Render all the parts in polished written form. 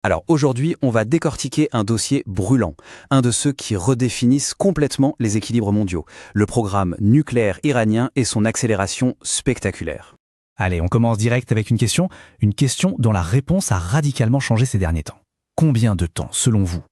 Alors aujourd'hui, on va décortiquer un dossier brûlant, un de ceux qui redéfinissent complètement les équilibres mondiaux, le programme nucléaire iranien et son accélération spectaculaire. Allez, on commence direct avec une question dont la réponse a radicalement changé ces derniers temps. Combien de temps, selon vous?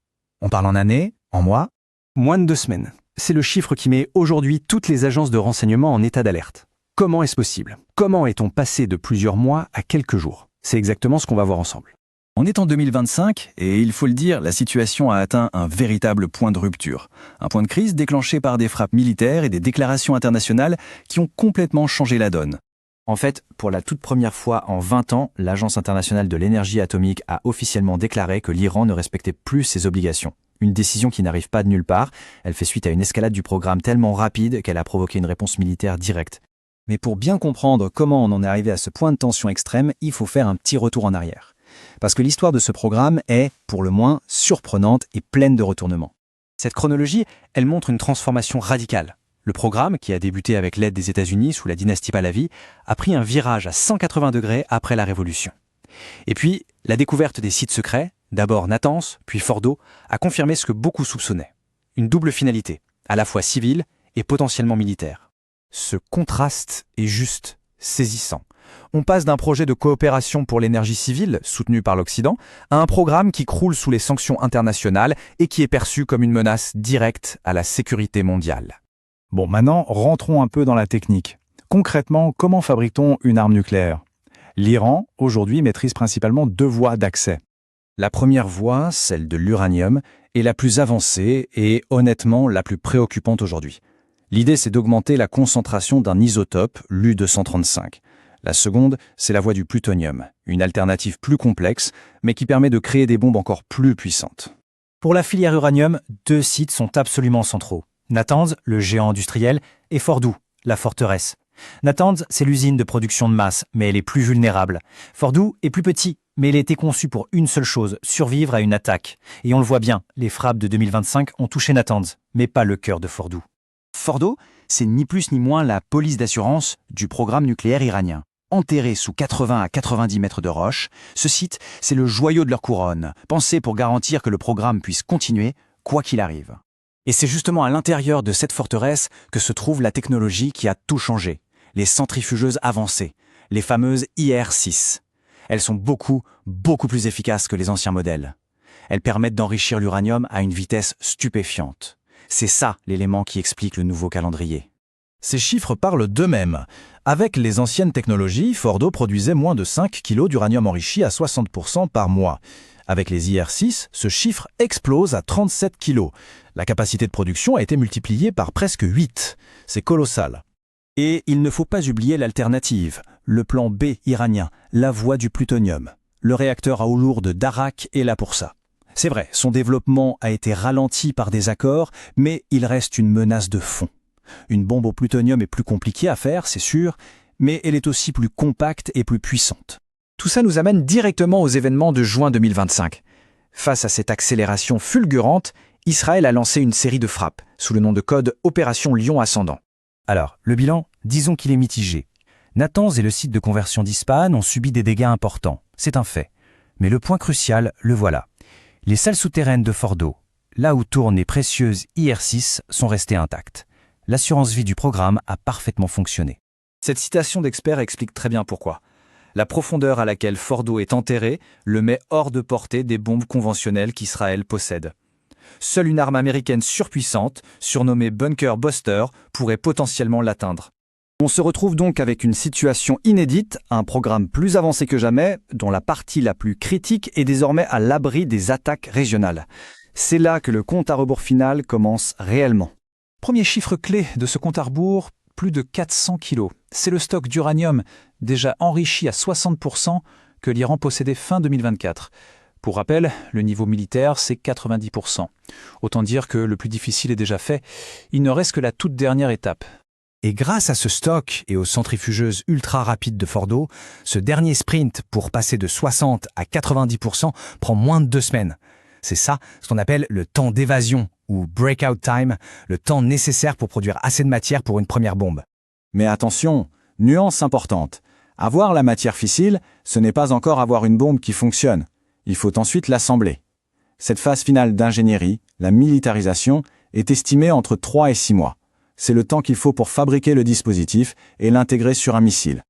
On parle en années, en mois? Moins de 2 semaines. C'est le chiffre qui met aujourd'hui toutes les agences de renseignement en état d'alerte. Comment est-ce possible? Comment est-on passé de plusieurs mois à quelques jours? C'est exactement ce qu'on va voir ensemble. On est en 2025 et il faut le dire, la situation a atteint un véritable point de rupture. Un point de crise déclenché par des frappes militaires et des déclarations internationales qui ont complètement changé la donne. En fait, pour la toute première fois en 20 ans, l'Agence internationale de l'énergie atomique a officiellement déclaré que l'Iran ne respectait plus ses obligations. Une décision qui n'arrive pas de nulle part, elle fait suite à une escalade du programme tellement rapide qu'elle a provoqué une réponse militaire directe. Mais pour bien comprendre comment on en est arrivé à ce point de tension extrême, il faut faire un petit retour en arrière. Parce que l'histoire de ce programme est, pour le moins, surprenante et pleine de retournements. Cette chronologie, elle montre une transformation radicale. Le programme, qui a débuté avec l'aide des États-Unis sous la dynastie Pahlavi, a pris un virage à 180 degrés après la Révolution. Et puis, la découverte des sites secrets, d'abord Natanz, puis Fordo, a confirmé ce que beaucoup soupçonnaient. Une double finalité, à la fois civile et potentiellement militaire. Ce contraste est juste saisissant. On passe d'un projet de coopération pour l'énergie civile, soutenu par l'Occident, à un programme qui croule sous les sanctions internationales et qui est perçu comme une menace directe à la sécurité mondiale. Bon, maintenant, rentrons un peu dans la technique. Concrètement, comment fabrique-t-on une arme nucléaire? L'Iran, aujourd'hui, maîtrise principalement 2 voies d'accès. La première voie, celle de l'uranium, est la plus avancée et, honnêtement, la plus préoccupante aujourd'hui. L'idée, c'est d'augmenter la concentration d'un isotope, l'U-235. La seconde, c'est la voie du plutonium, une alternative plus complexe, mais qui permet de créer des bombes encore plus puissantes. Pour la filière uranium, 2 sites sont absolument centraux. Natanz, le géant industriel, et Fordo, la forteresse. Natanz, c'est l'usine de production de masse, mais elle est plus vulnérable. Fordo est plus petit, mais il a été conçu pour une seule chose, survivre à une attaque. Et on le voit bien, les frappes de 2025 ont touché Natanz, mais pas le cœur de Fordo. Fordo, c'est ni plus ni moins la police d'assurance du programme nucléaire iranien. Enterré sous 80 à 90 mètres de roche, ce site, c'est le joyau de leur couronne, pensé pour garantir que le programme puisse continuer, quoi qu'il arrive. Et c'est justement à l'intérieur de cette forteresse que se trouve la technologie qui a tout changé, les centrifugeuses avancées, les fameuses IR-6. Elles sont beaucoup plus efficaces que les anciens modèles. Elles permettent d'enrichir l'uranium à une vitesse stupéfiante. C'est ça l'élément qui explique le nouveau calendrier. Ces chiffres parlent d'eux-mêmes. Avec les anciennes technologies, Fordo produisait moins de 5 kg d'uranium enrichi à 60% par mois. Avec les IR-6, ce chiffre explose à 37 kg. La capacité de production a été multipliée par presque 8. C'est colossal. Et il ne faut pas oublier l'alternative, le plan B iranien, la voie du plutonium. Le réacteur à eau lourde d'Arak est là pour ça. C'est vrai, son développement a été ralenti par des accords, mais il reste une menace de fond. Une bombe au plutonium est plus compliquée à faire, c'est sûr, mais elle est aussi plus compacte et plus puissante. Tout ça nous amène directement aux événements de juin 2025. Face à cette accélération fulgurante, Israël a lancé une série de frappes, sous le nom de code Opération Lion Ascendant. Alors, le bilan, disons qu'il est mitigé. Natanz et le site de conversion d'Ispahan ont subi des dégâts importants, c'est un fait. Mais le point crucial, le voilà. Les salles souterraines de Fordo, là où tournent les précieuses IR-6, sont restées intactes. L'assurance vie du programme a parfaitement fonctionné. Cette citation d'expert explique très bien pourquoi. La profondeur à laquelle Fordo est enterré le met hors de portée des bombes conventionnelles qu'Israël possède. Seule une arme américaine surpuissante, surnommée Bunker Buster, pourrait potentiellement l'atteindre. On se retrouve donc avec une situation inédite, un programme plus avancé que jamais, dont la partie la plus critique est désormais à l'abri des attaques régionales. C'est là que le compte à rebours final commence réellement. Premier chiffre clé de ce compte à rebours, plus de 400 kilos. C'est le stock d'uranium, déjà enrichi à 60%, que l'Iran possédait fin 2024. Pour rappel, le niveau militaire, c'est 90%. Autant dire que le plus difficile est déjà fait. Il ne reste que la toute dernière étape. Et grâce à ce stock et aux centrifugeuses ultra rapides de Fordo, ce dernier sprint pour passer de 60 à 90% prend moins de 2 semaines. C'est ça ce qu'on appelle le temps d'évasion, ou breakout time, le temps nécessaire pour produire assez de matière pour une première bombe. Mais attention, nuance importante. Avoir la matière fissile, ce n'est pas encore avoir une bombe qui fonctionne. Il faut ensuite l'assembler. Cette phase finale d'ingénierie, la militarisation, est estimée entre 3 et 6 mois. C'est le temps qu'il faut pour fabriquer le dispositif et l'intégrer sur un missile.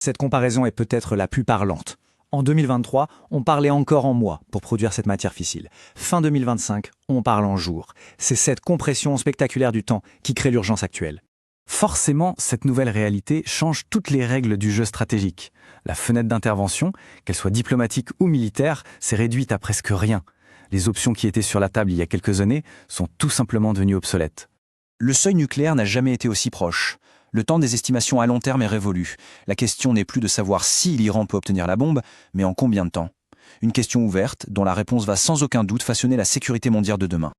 Cette comparaison est peut-être la plus parlante. En 2023, on parlait encore en mois pour produire cette matière fissile. Fin 2025, on parle en jours. C'est cette compression spectaculaire du temps qui crée l'urgence actuelle. Forcément, cette nouvelle réalité change toutes les règles du jeu stratégique. La fenêtre d'intervention, qu'elle soit diplomatique ou militaire, s'est réduite à presque rien. Les options qui étaient sur la table il y a quelques années sont tout simplement devenues obsolètes. Le seuil nucléaire n'a jamais été aussi proche. Le temps des estimations à long terme est révolu. La question n'est plus de savoir si l'Iran peut obtenir la bombe, mais en combien de temps. Une question ouverte, dont la réponse va sans aucun doute façonner la sécurité mondiale de demain.